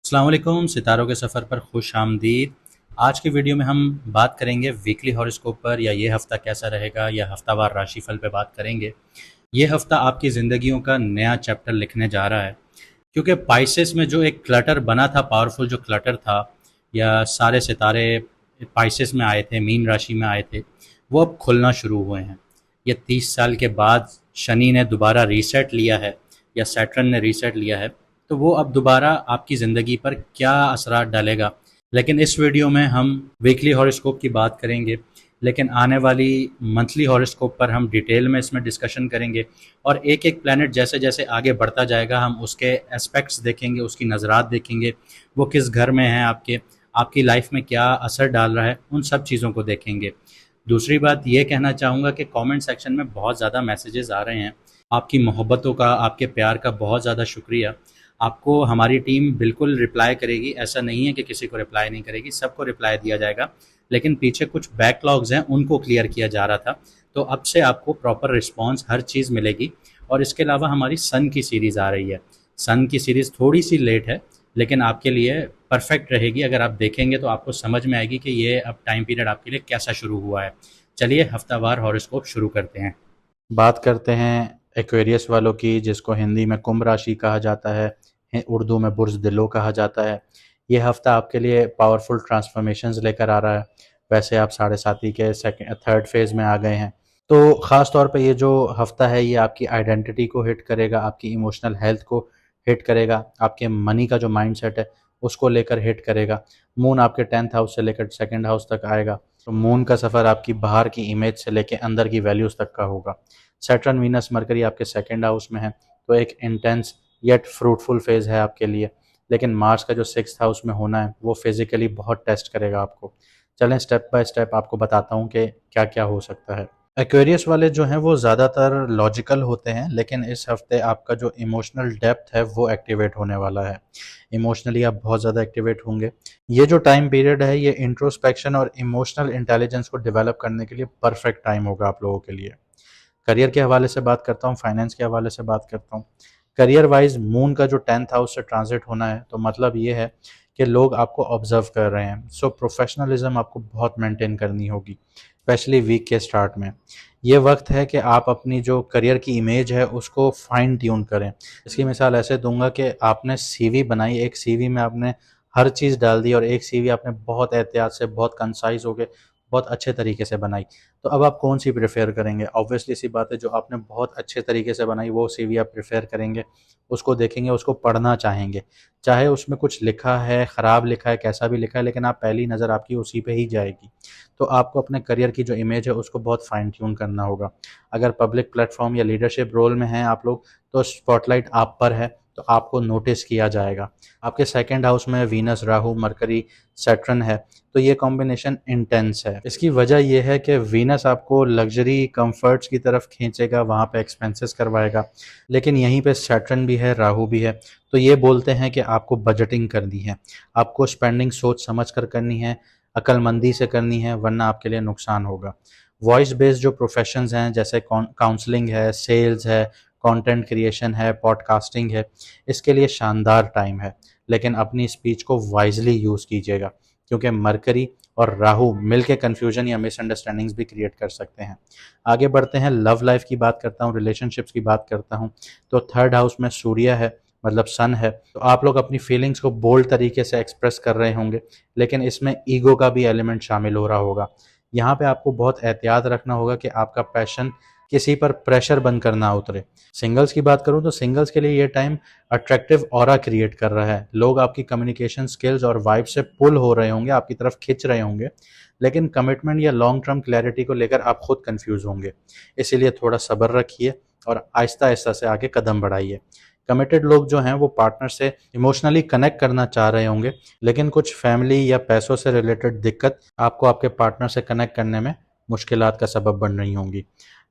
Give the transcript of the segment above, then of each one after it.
अस्सलाम वालेकुम, सितारों के सफ़र पर खुश आमदीद। आज की वीडियो में हम बात करेंगे वीकली हॉरोस्कोप पर, या ये हफ़्ता कैसा रहेगा, या हफ्तावार राशिफल पे बात करेंगे। ये हफ़्ता आपकी ज़िंदगियों का नया चैप्टर लिखने जा रहा है, क्योंकि पाइसेस में जो एक क्लटर बना था, पावरफुल जो क्लटर था, या सारे सितारे पाइसेस में आए थे, मीन राशि में आए थे, वो अब खुलना शुरू हुए हैं। ये 30 साल के बाद शनि ने दोबारा रीसेट लिया है, या सैटर्न ने रीसेट लिया है, तो वो अब दोबारा आपकी ज़िंदगी पर क्या असरात डालेगा। लेकिन इस वीडियो में हम वीकली हॉरोस्कोप की बात करेंगे, लेकिन आने वाली मंथली हॉरोस्कोप पर हम डिटेल में इसमें डिस्कशन करेंगे, और एक एक प्लैनेट जैसे जैसे आगे बढ़ता जाएगा हम उसके एस्पेक्ट्स देखेंगे, उसकी नज़रात देखेंगे, वो किस घर में है, आपकी लाइफ में क्या असर डाल रहा है, उन सब चीज़ों को देखेंगे। दूसरी बात ये कहना चाहूँगा कि कमेंट सेक्शन में बहुत ज़्यादा मैसेजेस आ रहे हैं। आपकी मोहब्बतों का, आपके प्यार का बहुत ज़्यादा शुक्रिया। आपको हमारी टीम बिल्कुल रिप्लाई करेगी, ऐसा नहीं है कि किसी को रिप्लाई नहीं करेगी, सबको रिप्लाई दिया जाएगा। लेकिन पीछे कुछ बैकलॉग्स हैं, उनको क्लियर किया जा रहा था, तो अब से आपको प्रॉपर रिस्पॉन्स हर चीज़ मिलेगी। और इसके अलावा हमारी सन की सीरीज़ आ रही है। सन की सीरीज़ थोड़ी सी लेट है, लेकिन आपके लिए परफेक्ट रहेगी। अगर आप देखेंगे तो आपको समझ में आएगी कि ये अब टाइम पीरियड आपके लिए कैसा शुरू हुआ है। चलिए हफ्तावार हॉरोस्कोप शुरू करते हैं। बात करते हैं एक्वेरियस वालों की, जिसको हिंदी में कुंभ राशि कहा जाता है, उर्दू में बुर्ज दिलो कहा जाता है। ये हफ्ता आपके लिए पावरफुल ट्रांसफॉर्मेशंस लेकर आ रहा है। वैसे आप साढ़े साथी के सेकंड थर्ड फेज में आ गए हैं, तो ख़ास तौर पे ये जो हफ्ता है ये आपकी आइडेंटिटी को हिट करेगा, आपकी इमोशनल हेल्थ को हिट करेगा, आपके मनी का जो माइंडसेट है उसको लेकर हिट करेगा। मून आपके 10th हाउस से लेकर सेकंड हाउस तक आएगा, तो मून का सफ़र आपकी बाहर की इमेज से लेकर अंदर की वैल्यूज़ तक का होगा। सैटर्न, वीनस, मरकरी आपके सेकंड हाउस में है, तो एक इंटेंस येट फ्रूटफुल फेज़ है आपके लिए। लेकिन मार्स का जो 6th हाउस में होना है वो फिज़िकली बहुत टेस्ट करेगा आपको। चलें स्टेप बाय स्टेप आपको बताता हूँ कि क्या क्या हो सकता है। एक्वेरियस वाले जो हैं वो ज़्यादातर लॉजिकल होते हैं, लेकिन इस हफ्ते आपका जो इमोशनल डेप्थ है वो एक्टिवेट होने वाला है। इमोशनली आप बहुत ज़्यादा एक्टिवेट होंगे। ये जो टाइम पीरियड है ये इंट्रोस्पेक्शन और इमोशनल इंटेलिजेंस को डेवलप करने के लिए परफेक्ट टाइम होगा आप लोगों के लिए। करियर के हवाले से बात करता हूँ, फाइनेंस के हवाले से बात करता हूँ। करियर वाइज मून का जो 10th हाउस से ट्रांजिट होना है, तो मतलब ये है कि लोग आपको ऑब्जर्व कर रहे हैं। सो प्रोफेशनलिज्म आपको बहुत मेंटेन करनी होगी, स्पेशली वीक के स्टार्ट में। ये वक्त है कि आप अपनी जो करियर की इमेज है उसको फाइन ट्यून करें। इसकी मिसाल ऐसे दूंगा कि आपने सीवी बनाई, एक सीवी में आपने हर चीज़ डाल दी, और एक सीवी आपने बहुत एहतियात से, बहुत कंसाइज हो गए, बहुत अच्छे तरीके से बनाई। तो अब आप कौन सी प्रेफर करेंगे? ऑब्वियसली सी बात है, जो आपने बहुत अच्छे तरीके से बनाई वो सीवी आप प्रेफर करेंगे, उसको देखेंगे, उसको पढ़ना चाहेंगे। चाहे उसमें कुछ लिखा है, ख़राब लिखा है, कैसा भी लिखा है, लेकिन आप पहली नज़र आपकी उसी पे ही जाएगी। तो आपको अपने करियर की जो इमेज है उसको बहुत फाइन ट्यून करना होगा। अगर पब्लिक प्लेटफॉर्म या लीडरशिप रोल में हैं आप लोग, तो स्पॉटलाइट आप पर है, तो आपको नोटिस किया जाएगा। आपके सेकंड हाउस में वीनस, राहु, मरकरी, सैटर्न है, तो ये कॉम्बिनेशन इंटेंस है। इसकी वजह यह है कि वीनस आपको लग्जरी कंफर्ट्स की तरफ खींचेगा, वहाँ पे एक्सपेंसेस करवाएगा। लेकिन यहीं पे सैटर्न भी है, राहु भी है, तो ये बोलते हैं कि आपको बजटिंग करनी है, आपको स्पेंडिंग सोच समझ कर करनी है, अक्लमंदी से करनी है, वरना आपके लिए नुकसान होगा। वॉइस बेस्ड जो प्रोफेशंस हैं, जैसे काउंसलिंग है, सेल्स है, कंटेंट क्रिएशन है, पॉडकास्टिंग है, इसके लिए शानदार टाइम है। लेकिन अपनी स्पीच को वाइजली यूज़ कीजिएगा, क्योंकि मरकरी और राहु मिलके कन्फ्यूजन या मिसअंडरस्टैंडिंग्स भी क्रिएट कर सकते हैं। आगे बढ़ते हैं, लव लाइफ की बात करता हूँ, रिलेशनशिप्स की बात करता हूँ। तो थर्ड हाउस में सूर्य है, मतलब सन है, तो आप लोग अपनी फीलिंग्स को बोल्ड तरीके से एक्सप्रेस कर रहे होंगे, लेकिन इसमें ईगो का भी एलिमेंट शामिल हो रहा होगा। यहाँ पे आपको बहुत एहतियात रखना होगा कि आपका पैशन किसी पर प्रेशर बनकर ना उतरे। सिंगल्स की बात करूँ तो सिंगल्स के लिए ये टाइम अट्रैक्टिव ऑरा क्रिएट कर रहा है। लोग आपकी कम्युनिकेशन स्किल्स और वाइब से पुल हो रहे होंगे, आपकी तरफ खिंच रहे होंगे, लेकिन कमिटमेंट या लॉन्ग टर्म क्लैरिटी को लेकर आप खुद कंफ्यूज होंगे। इसीलिए थोड़ा सब्र रखिए और आहिस्ता आहिस्ता से आगे कदम बढ़ाइए। कमिटेड लोग जो हैं वो पार्टनर से इमोशनली कनेक्ट करना चाह रहे होंगे, लेकिन कुछ फैमिली या पैसों से रिलेटेड दिक्कत आपको आपके पार्टनर से कनेक्ट करने में मुश्किलात का सबब बन रही होंगी।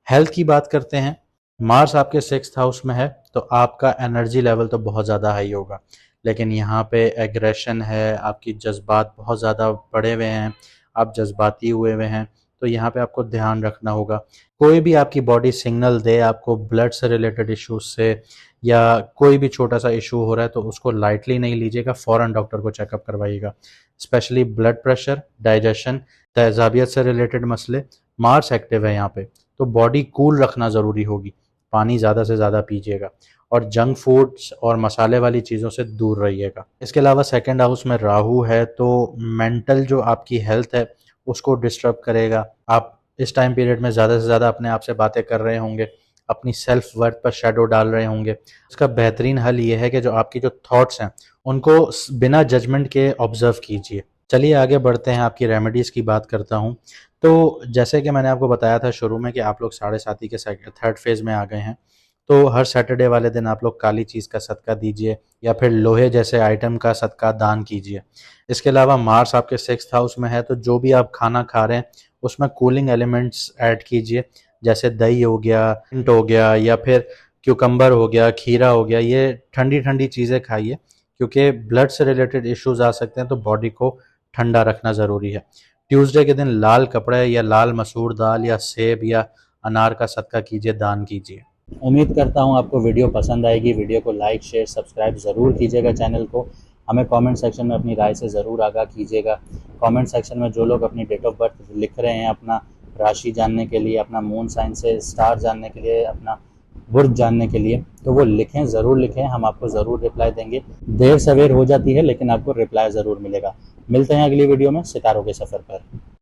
हेल्थ की बात करते हैं, मार्स आपके 6th हाउस में है, तो आपका एनर्जी लेवल तो बहुत ज़्यादा हाई होगा, लेकिन यहाँ पे एग्रेशन है, आपकी जज्बात बहुत ज़्यादा बढ़े हुए हैं, आप जज्बाती हुए हुए हैं, तो यहाँ पे आपको ध्यान रखना होगा। कोई भी आपकी बॉडी सिग्नल दे आपको ब्लड से रिलेटेड इश्यूज से, या कोई भी छोटा सा इशू हो रहा है, तो उसको लाइटली नहीं लीजिएगा, फ़ौरन डॉक्टर को चेकअप करवाइएगा। स्पेशली ब्लड प्रेशर, डाइजेशन, तेजाबियत से रिलेटेड मसले, मार्स एक्टिव है यहाँ पे, तो बॉडी कूल रखना ज़रूरी होगी। पानी ज़्यादा से ज़्यादा पीजिएगा और जंक फूड्स और मसाले वाली चीज़ों से दूर रहिएगा। इसके अलावा सेकंड हाउस में राहु है, तो मेंटल जो आपकी हेल्थ है उसको डिस्टर्ब करेगा। आप इस टाइम पीरियड में ज़्यादा से ज़्यादा अपने आप से बातें कर रहे होंगे, अपनी सेल्फ वर्थ पर शेडो डाल रहे होंगे। इसका बेहतरीन हल ये है कि जो आपकी जो थॉट्स हैं उनको बिना जजमेंट के ऑब्जर्व कीजिए। चलिए आगे बढ़ते हैं, आपकी रेमेडीज़ की बात करता हूँ। तो जैसे कि मैंने आपको बताया था शुरू में कि आप लोग साढ़े साथी के थर्ड फेज़ में आ गए हैं, तो हर सैटरडे वाले दिन आप लोग काली चीज़ का सदका दीजिए या फिर लोहे जैसे आइटम का सदका दान कीजिए। इसके अलावा मार्स आपके 6th हाउस में है, तो जो भी आप खाना खा रहे हैं उसमें कूलिंग एलिमेंट्स ऐड कीजिए, जैसे दही हो गया, हिंट हो गया, या फिर क्यूकम्बर हो गया, खीरा हो गया। ये ठंडी ठंडी चीज़ें खाइए, क्योंकि ब्लड से रिलेटेड इश्यूज आ सकते हैं, तो बॉडी को ठंडा रखना ज़रूरी है। ट्यूसडे के दिन लाल कपड़े या लाल मसूर दाल या सेब या अनार का सदका कीजिए, दान कीजिए। उम्मीद करता हूँ आपको वीडियो पसंद आएगी। वीडियो को लाइक, शेयर, सब्सक्राइब ज़रूर कीजिएगा चैनल को। हमें कमेंट सेक्शन में अपनी राय से ज़रूर आगाह कीजिएगा। कमेंट सेक्शन में जो लोग अपनी डेट ऑफ बर्थ लिख रहे हैं, अपना राशि जानने के लिए, अपना मून साइन से स्टार जानने के लिए, अपना बुर्ज जानने के लिए, तो वो लिखें, ज़रूर लिखें। हम आपको ज़रूर रिप्लाई देंगे। देर सवेर हो जाती है लेकिन आपको रिप्लाई ज़रूर मिलेगा। मिलते हैं अगली वीडियो में सितारों के सफ़र पर।